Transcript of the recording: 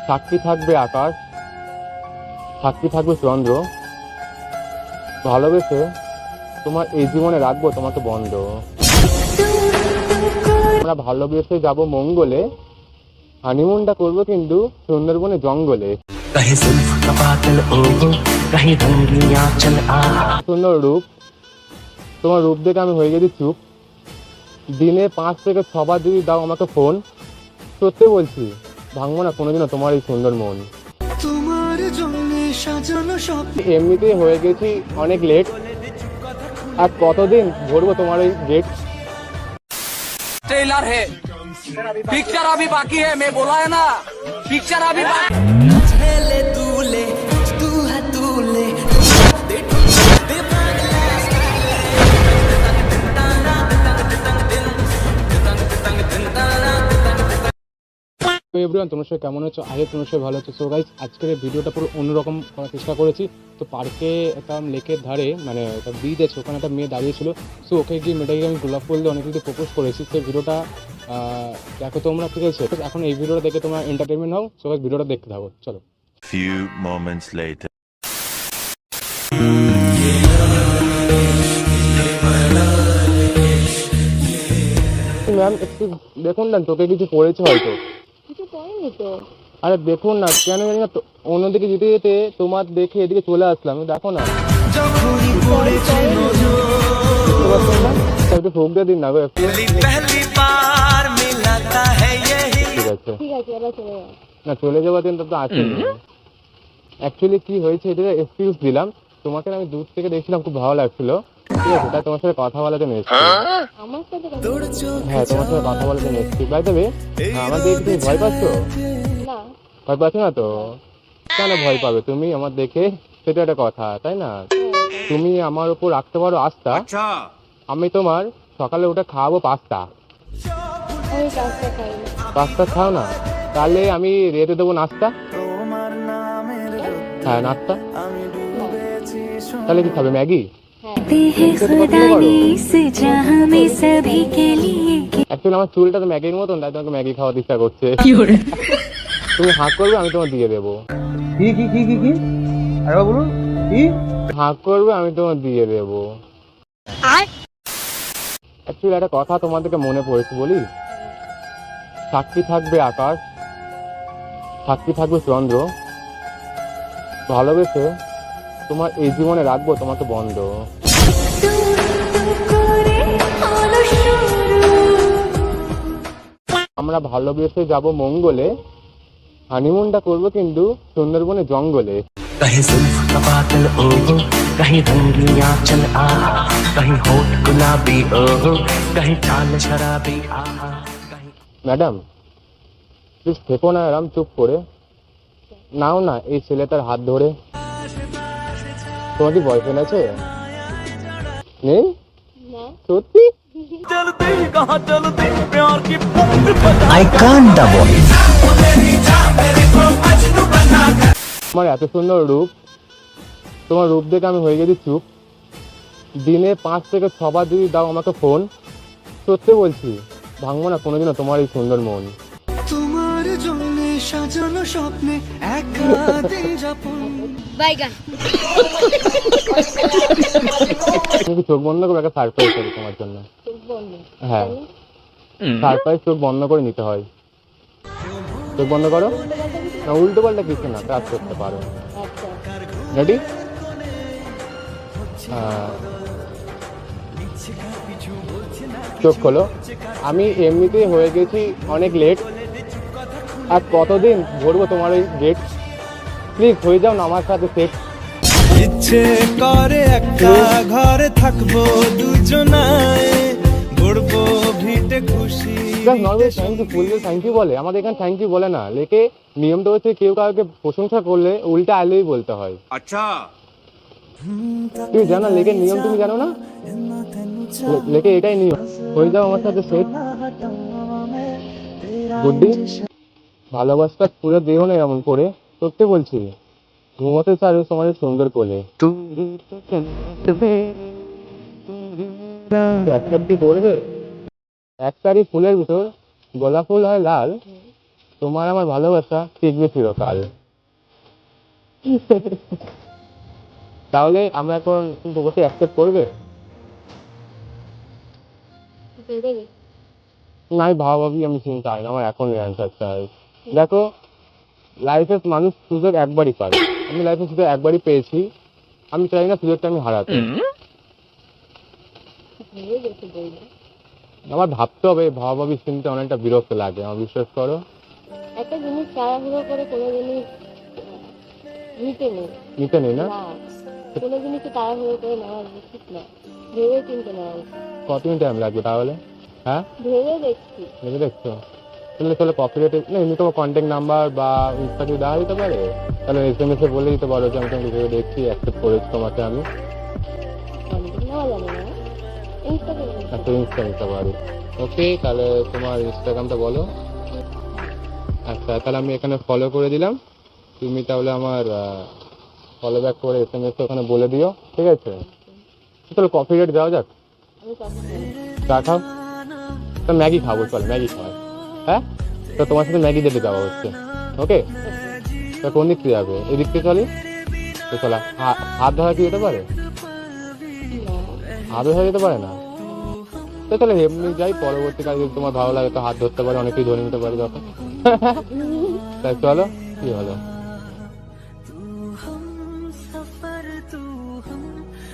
সাক্ষী থাকবে আকাশ, সাক্ষী থাকবে চন্দ্র, ভালোবেসে তোমার এই জীবনে রাখবো তোমাকে বন্ধ। আমরা ভালোবেসে যাব মঙ্গলে, হানিমুনটা করবো কিন্তু সুন্দরবনে জঙ্গলে। সুন্দর রূপ, তোমার রূপ দেখে আমি হয়ে গেছি চুপ। দিনে 5 থেকে 6 বার যদি দাও আমাকে ফোন, সত্যি বলছি ভাঙবো না কোনোদিনও তোমার এই সুন্দর মন। এমনিতেই হয়ে গেছি অনেক লেট, আর কতদিন ভরবো তোমার ওই গেট। ट्रेलर है, पिक्चर अभी बाकी है, मैं बोला है ना, पिक्चर अभी बाकी। তো এভরিওয়ান, তোমরা সবাই কেমন আছো? আগে তোমরা সবাই ভালো আছো। সো গাইস, আজকের এই ভিডিওটা পুরো অন্যরকম করার চেষ্টা করেছি। তো পার্কে একটা লেকের ধারে মানে একটা ব্রিজ আছে, ওখানে একটা মেয়ে দাঁড়িয়েছিল। সো ওকে গিয়ে মেয়েটাকে আমি গোলাপ ফুল দিয়ে অনেক কিছু প্রপোজ করেছি। সেই ভিডিওটা দেখো তোমরা, ঠিক আছে? এখন এই ভিডিওটা দেখে তোমরা এন্টারটেনমেন্ট হও। সো গাইস, ভিডিওটা দেখতে থাকো, চলো। Few moments later. ম্যাম একটু দেখুন না, তোকে কিছু পড়েছে হয়তো। কিছু পড়েনি তো। আরে দেখুন না, কেন জানি না অন্যদিকে যেতে যেতে তোমার দেখে এদিকে চলে আসলাম। দেখো না, একটু ভোগ দিয়ে দিন না গো একটু। ঠিক আছে, এবার চলে যাও। না, চলে যাওয়ার দিন তো আসেনি। অ্যাকচুয়ালি কি হয়েছে, এটা এক্সকিউজ দিলাম তোমাকে। আমি দূর থেকে দেখছিলাম, খুব ভালো লাগছিল, ঠিক আছে? তাই তোমার সাথে কথা বলাতে এসেছি। আমার সাথে হ্যাঁ, তোমার সাথে কথা বলাতে এসেছি। বাই দ্য ওয়ে, আমার দেখে তুমি ভয় পাচ্ছ? না, ভয় পাচ্ছ না তো? কেন ভয় পাবে তুমি আমার দেখে? সেটা একটা কথা, তাই না? তুমি আমার উপর রাখতে পারো আস্থা। আমি তোমার সকালে উঠে খাওয়াবো পাস্তা। আমি পাস্তা খাই না। পাস্তা খাও না? তাহলে আমি রেতে দেবো নাস্তা। হ্যাঁ, নাস্তা। তাহলে কি খাবে, ম্যাগি? অ্যাকচুয়ালি আমার চুলটা তো ম্যাগির মতন, তাই তোমাকে ম্যাগি খাওয়ার ইচ্ছা করছে। তুমি হাঁক করবে, আমি তোমার দিয়ে দেবো। কি কি কি কি কি আরে বলুন কি? হাঁক করবে, আমি তোমার দিয়ে দেবো। অ্যাকচুয়ালি একটা কথা তোমাদেরকে মনে পড়েছে বলি। সাক্ষী থাকবে আকাশ, সাক্ষী থাকবে চন্দ্র, ভালোবেসে তোমার এই জীবনে রাখবো তোমাকে বন্ধ। আমরা ভালোবেসে যাব মঙ্গলে, হানিমুনটা করবো কিন্তু সুন্দরবনে জঙ্গলে। कहीं जुल्फ का बादल ओहो, कहीं रंगिया चल आहा, कहीं होठ गुलाबी ओहो, कहीं चाल शराबी आहा। ম্যাডাম প্লিজ থেকো না এরম চুপ করে, নাও না এই ছেলেটার হাত ধরে। তোমার কি বয়ফ্রেন্ড আছে? নেই? না। সত্যি? I can't double. তোমার এত সুন্দর রূপ, তোমার রূপ দেখে আমি হয়ে গেছি চুপ। দিনে 5 থেকে 6 বার যদি দাও আমাকে ফোন, সত্যি বলছি ভাঙবো না কোনোদিনও তোমার এই সুন্দর মন। তোমার জন্য সাজানো স্বপ্নে একা দিন যাপন। বাইগান। তুমি চোখ বন্ধ করে একটা সারপ্রাইজ করি তোমার জন্য। চোখ বন্ধ? হ্যাঁ, সারপ্রাইজ চোখ বন্ধ করে নিতে হয়। চোখ বন্ধ করো। না, উল্টো পাল্টা কিছু না, কাজ করতে পারো। আচ্ছা। রেডি? চোখ খোলো। আমি এমনিতেই হয়ে গেছি অনেক লেট, আর কতদিন ভরবো তোমার ওই গেট। প্লিজ হয়ে যাও না আমার সাথে সেট। ইচ্ছে করে একা ঘরে থাকবো দুজনায়, গড়বো ভিটে খুশি। Normally thank you, full thank you বলে, আমাদের এখানে থ্যাংক ইউ বলে না। লেকে নিয়মটা হচ্ছে কেউ কাউকে প্রশংসা করলে উল্টা আইলেই বলতে হয়। আচ্ছা, তুমি জানো লেকের নিয়ম? তুমি জানো না? লেকে এটাই নিয়ম। হয়ে যাও আমার সাথে সেট। বুদ্ধি ভালোবাসা পুরো দেহ নেই এমন করে, সত্যি বলছি ঘুমোতে চাই তোমার সুন্দর কোলে। করবে একটারই ফুলের ভিতর গোলাপ ফুল হয় লাল, তোমার আমার ভালোবাসা টিকবে চিরকাল। তাহলে আমরা এখন তোমাকে অ্যাকসেপ্ট করবে? দেবে? না, আমি ভাবাভাবি আমি শুনতে চাই না, আমার এখন অ্যান্সার চাই। দেখো, লাইফে মানুষ সুযোগ একবারই পায়, আমি লাইফে সুযোগ একবারই পেয়েছি, আমি চাই না সুযোগটা আমি হারাতে। ভেবে দেখে বলবো। আমার ভাবতে হবে, ভাবাভাবি শুনতে অনেকটা বিরক্ত লাগে, আমার বিশ্বাস করো। একটা জিনিস তাড়াহুড়ো করে কোনো জিনিস নিতে নেই। নিতে নেই না? না, কোনো জিনিসই তাড়াহুড়ো করে নেওয়া উচিত না, ভেবে চিন্তে নেওয়া উচিত। কতদিন টাইম লাগবে তাহলে? হ্যাঁ, ভেবে দেখছি। ভেবে দেখছো? তাহলে চলো কপিরাইট না, এমনি তোমার কন্ট্যাক্ট নাম্বার বা ইনস্টাগ্রামে দেওয়া দিতে পারে, তাহলে SMS এ বলে দিতে পারো যে আমি তোমাকে ভেবে দেখছি, অ্যাকসেপ্ট করেছি তোমাকে আমি। অনেক নেওয়া যাবে না, ইনস্টাগ্রামে। একটা ইনস্টা নিতে পারি। ওকে, তাহলে তোমার ইনস্টাগ্রামটা বলো। আচ্ছা, তাহলে আমি এখানে ফলো করে দিলাম, তুমি তাহলে আমার ফলো ব্যাক করে SMS ওখানে বলে দিও, ঠিক আছে? তাহলে কফি রেট দেওয়া যাক। আমি কথা বলি। চা খাও? তো ম্যাগি খাবো, চল ম্যাগি খাওয়াই। হ্যাঁ, তো তোমার সাথে ম্যাগি দিতে যাওয়া হচ্ছে। ওকে, তো কোন দিক থেকে যাবে? এই দিক থেকে চলি তো, চলা। হাত ধরা কি যেতে পারে? হাত ধরা যেতে পারে না? তো তাহলে এমনি যাই, পরবর্তীকালে যদি তোমার ভালো লাগে তো হাত ধরতে পারে, অনেকেই ধরে নিতে পারে তখন। তাই চলো, কি হলো?